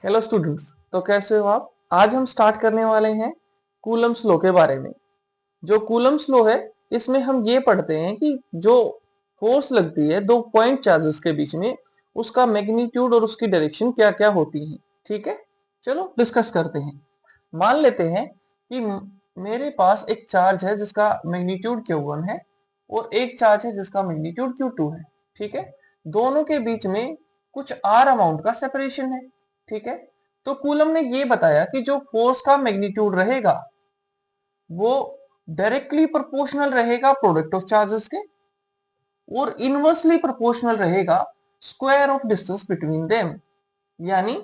Hello students, तो कैसे हो आप। आज हम स्टार्ट करने वाले हैं कूलम्स लॉ के बारे में। जो कूलम्स लॉ है, इसमें हम ये पढ़ते हैं कि जो फोर्स लगती है दो पॉइंट चार्जेस के बीच में, उसका मैग्नीट्यूड और उसकी डायरेक्शन क्या क्या होती है। ठीक है, चलो डिस्कस करते हैं। मान लेते हैं कि मेरे पास एक चार्ज है जिसका मैग्नीट्यूड Q1 है और एक चार्ज है जिसका मैग्नीट्यूड Q2 है। ठीक है, दोनों के बीच में कुछ R अमाउंट का सेपरेशन है। ठीक है, तो कूलम ने ये बताया कि जो फोर्स का मैग्नीट्यूड रहेगा वो डायरेक्टली प्रोपोर्शनल रहेगा प्रोडक्ट ऑफ चार्जेस के और इनवर्सली प्रोपोर्शनल रहेगा square of distance between them. यानी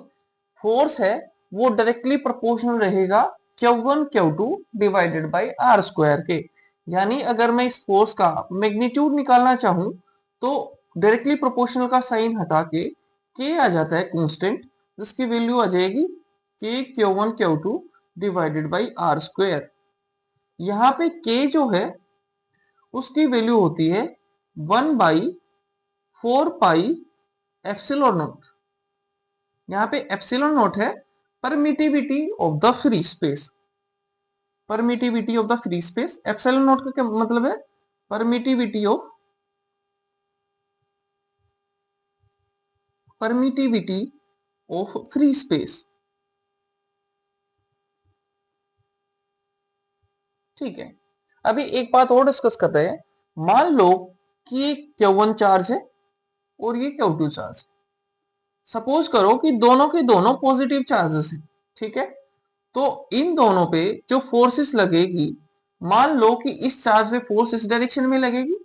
फोर्स है वो डायरेक्टली प्रोपोर्शनल रहेगा Q1 Q2 divided by R square के। यानी अगर मैं इस फोर्स का मैग्नीट्यूड निकालना चाहूं तो डायरेक्टली प्रोपोर्शनल का साइन हटा के आ जाता है कांस्टेंट, जिसकी वैल्यू आ जाएगी K Q1 Q2 divided by R square. यहाँ पे K जो है उसकी वैल्यू होती है 1/4 पाई एप्सिलॉन नॉट। यहाँ पे एप्सिलॉन नॉट है permittivity of the free space. Permittivity of the free space, epsilon not का क्या मतलब है? Permittivity of free space. ठीक है, अभी एक बात और डिस्कस करते हैं। मान लो कि ये Q1 चार्ज है और ये Q2 चार्ज है। सपोज करो कि दोनों के दोनों पॉजिटिव चार्जेस हैं। ठीक है, तो इन दोनों पे जो फोर्सेस लगेगी, मान लो कि इस चार्ज पे फोर्स इस डायरेक्शन में लगेगी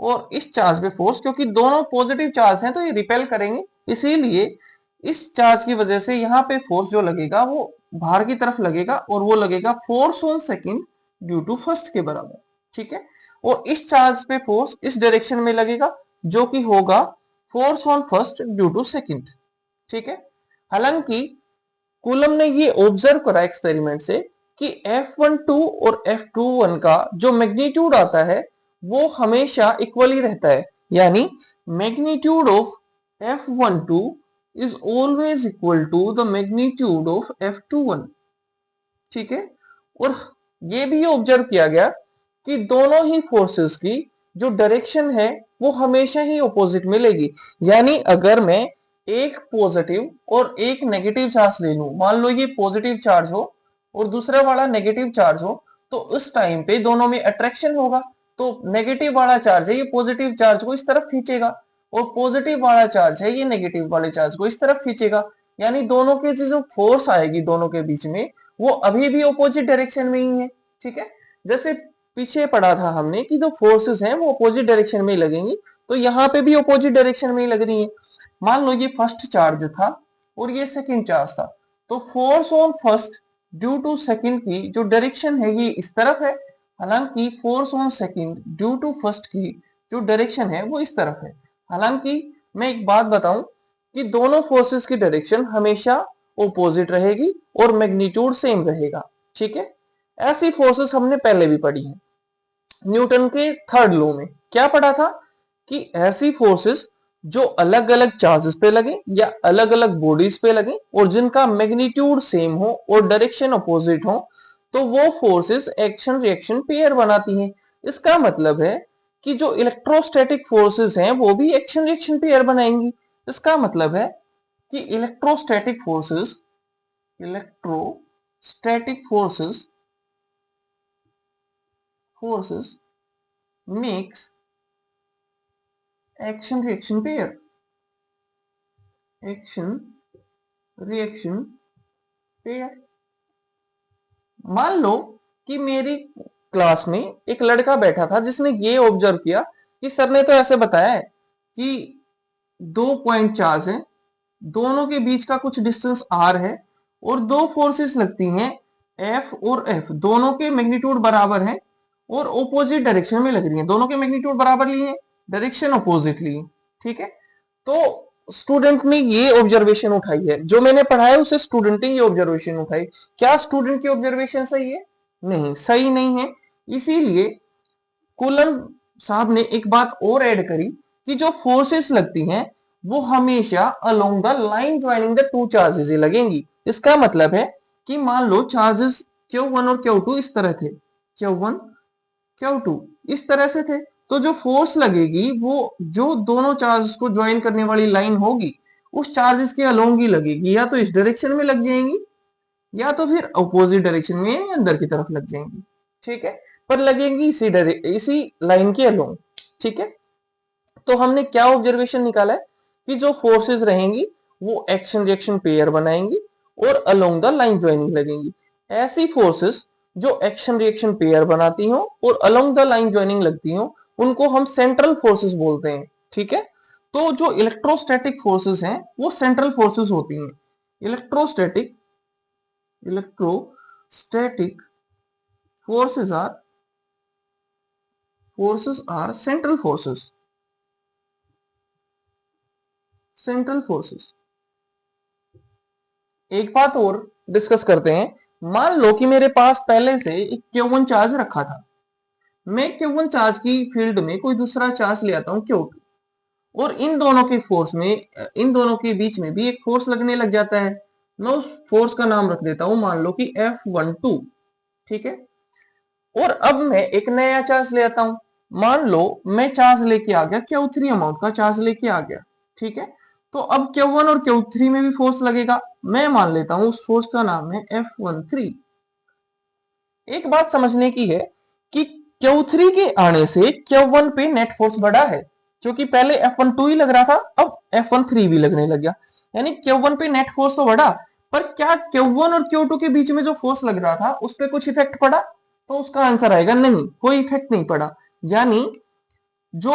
और इस चार्ज पे फोर्स, क्योंकि दोनों पॉजिटिव चार्ज हैं तो ये रिपेल करेंगे, इसीलिए इस चार्ज की वजह से यहाँ पे फोर्स जो लगेगा वो बाहर की तरफ लगेगा और वो लगेगा force on second due to first के बराबर। ठीक है, और इस चार्ज पे फोर्स इस डायरेक्शन में लगेगा जो कि होगा force on first due to second. ठीक है, हालांकि कूलम ने ये ऑब्जर्व करा एक्सपेरिमेंट से कि F12 और F21 का जो मैग्नीट्यूड आता है वो हमेशा इक्वली रहता है। यानी magnitude of F12 is always equal to the magnitude of F21। ठीक है, और ये भी ऑब्जर्व किया गया कि दोनों ही फोर्सेस की जो डायरेक्शन है वो हमेशा ही ऑपोजिट मिलेगी। यानी अगर मैं एक पॉजिटिव और एक नेगेटिव चार्ज ले लूं, मान लो ये पॉजिटिव चार्ज हो और दूसरा वाला नेगेटिव चार्ज हो, तो उस टाइम पे दोनों में अट्रैक्शन होगा। तो नेगेटिव वाला चार्ज है ये पॉजिटिव चार्ज को इस तरफ खींचेगा और पॉजिटिव वाला चार्ज है ये नेगेटिव वाले चार्ज को इस तरफ खींचेगा। यानी दोनों के जो फोर्स आएगी दोनों के बीच में वो अभी भी ऑपोजिट डायरेक्शन में ही है। ठीक है, जैसे पीछे पढ़ा था हमने कि जो फोर्सेस हैं वो अपोजिट डायरेक्शन में ही लगेंगी, तो यहाँ पे भी अपोजिट डायरेक्शन में ही लग रही है। मान लो ये फर्स्ट चार्ज था और ये सेकंड चार्ज था, तो force on first due to second की जो डायरेक्शन है ये इस तरफ है, हालांकि force on second due to first की जो डायरेक्शन है वो इस तरफ है। हालांकि मैं एक बात बताऊं कि दोनों फोर्सेस की डायरेक्शन हमेशा ओपोजिट रहेगी और मैग्नीट्यूड सेम रहेगा। ठीक है, ऐसी फोर्सेस हमने पहले भी पढ़ी है। न्यूटन के थर्ड लॉ में क्या पढ़ा था कि ऐसी फोर्सेस जो अलग अलग चार्जेस पे लगे या अलग अलग बॉडीज पे लगे और जिनका मैग्नीट्यूड सेम हो और डायरेक्शन अपोजिट हो, तो वो फोर्सेस एक्शन रिएक्शन पेयर बनाती हैं। इसका मतलब है कि जो इलेक्ट्रोस्टैटिक फोर्सेस हैं वो भी एक्शन रिएक्शन पेयर बनाएंगी। इसका मतलब है कि electrostatic forces makes action reaction pair. Action reaction pair. मान लो कि मेरी क्लास में एक लड़का बैठा था जिसने ये ऑब्जर्व किया कि सर ने तो ऐसे बताया है कि दो पॉइंट चार्ज है, दोनों के बीच का कुछ डिस्टेंस r है और दो फोर्सेस लगती हैं F और F, दोनों के मैग्नीट्यूड बराबर हैं और ऑपोजिट डायरेक्शन में लग रही हैं। दोनों के मैग्नीट्यूड बराबर लिए हैं, डायरेक्शन ऑपोजिट लिए। ठीक है, तो स्टूडेंट ने ये ऑब्जर्वेशन उठाई है, जो मैंने पढ़ाया उसे स्टूडेंट ने ये ऑब्जर्वेशन उठाई। क्या स्टूडेंट की ऑब्जर्वेशन सही है? नहीं, सही नहीं है। इसीलिए कूलन साहब ने एक बात और ऐड करी कि जो फोर्सेस लगती हैं वो हमेशा along the line joining the two charges ही लगेंगी। इसका मतलब है कि मान लो चार्जेस Q1 और Q2 इस तरह थे, Q1 Q2 इस तरह से थे, तो जो फोर्स लगेगी वो जो दोनों चार्जेस को ज्वाइन करने वाली लाइन होगी उस चार्जेस के अलोंग ही लगेगी, या तो इस डायरेक्शन में लग जाएंगी या तो फिर अपोजिट डायरेक्शन में अंदर की तरफ लग जाएंगी। ठीक है, पर लगेंगी इसी लाइन के अलोंग। ठीक है, तो हमने क्या ऑब्जर्वेशन निकाला है कि जो फोर्सेस रहेंगी वो एक्शन रिएक्शन पेयर बनाएंगी और अलोंग द लाइन ज्वाइनिंग लगेंगी। ऐसी फोर्सेस जो एक्शन रिएक्शन पेयर बनाती हो और अलोंग द लाइन ज्वाइनिंग लगती हो उनको हम सेंट्रल फोर्सेस बोलते हैं। ठीक है, तो जो इलेक्ट्रोस्टैटिक फोर्सेस हैं वो सेंट्रल फोर्सेस होती हैं। Electrostatic electrostatic forces are central forces। एक बात और डिस्कस करते हैं। मान लो कि मेरे पास पहले से एक Q1 चार्ज रखा था, मैं Q1 चार्ज की फील्ड में कोई दूसरा चार्ज ले आता हूं Q2, और इन दोनों के फोर्स में इन दोनों के बीच में भी एक फोर्स लगने लग जाता है। मैं उस फोर्स का नाम रख देता हूं, मान लो कि F12। ठीक है, और अब मैं एक नया चार्ज ले आता हूं, मान लो मैं चार्ज लेके आ गया Q3 अमाउंट का चार्ज लेके आ गया। ठीक है, तो अब Q1 और Q3 में भी फोर्स लगेगा, मैं मान लेता हूं उस फोर्स का नाम है F13। एक बात समझने की है कि Q3 के आने से Q1 पे नेट फोर्स बढ़ा है, क्योंकि पहले F12 ही लग रहा था, अब F13 भी लगने लग गया, यानी Q1 पे नेट फोर्स तो बढ़ा। पर क्या Q1 और Q2 के बीच में जो फोर्स लग रहा था उस पर कुछ इफेक्ट पड़ा? तो उसका आंसर आएगा नहीं, कोई इफेक्ट नहीं पड़ा। यानी जो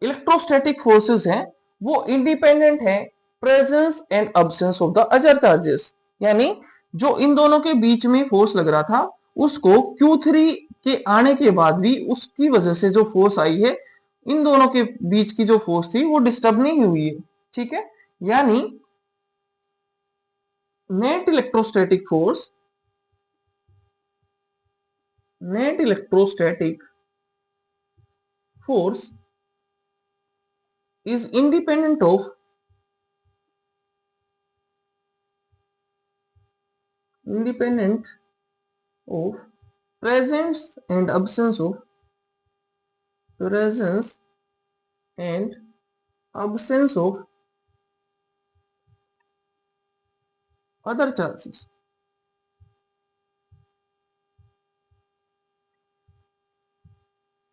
इलेक्ट्रोस्टैटिक फोर्सेस हैं वो इंडिपेंडेंट है presence and absence of the other charges. यानी जो इन दोनों के बीच में फोर्स लग रहा था उसको Q3 के आने के बाद भी उसकी वजह से जो फोर्स आई है, इन दोनों के बीच की जो फोर्स थी वो डिस्टर्ब नहीं हुई है। ठीक है, यानी net electrostatic force net electrostatic force is independent of presence and absence of other charges।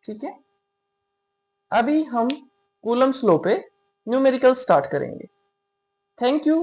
ठीक है, अभी हम कूलम्स लॉ पे न्यूमेरिकल स्टार्ट करेंगे। Thank you.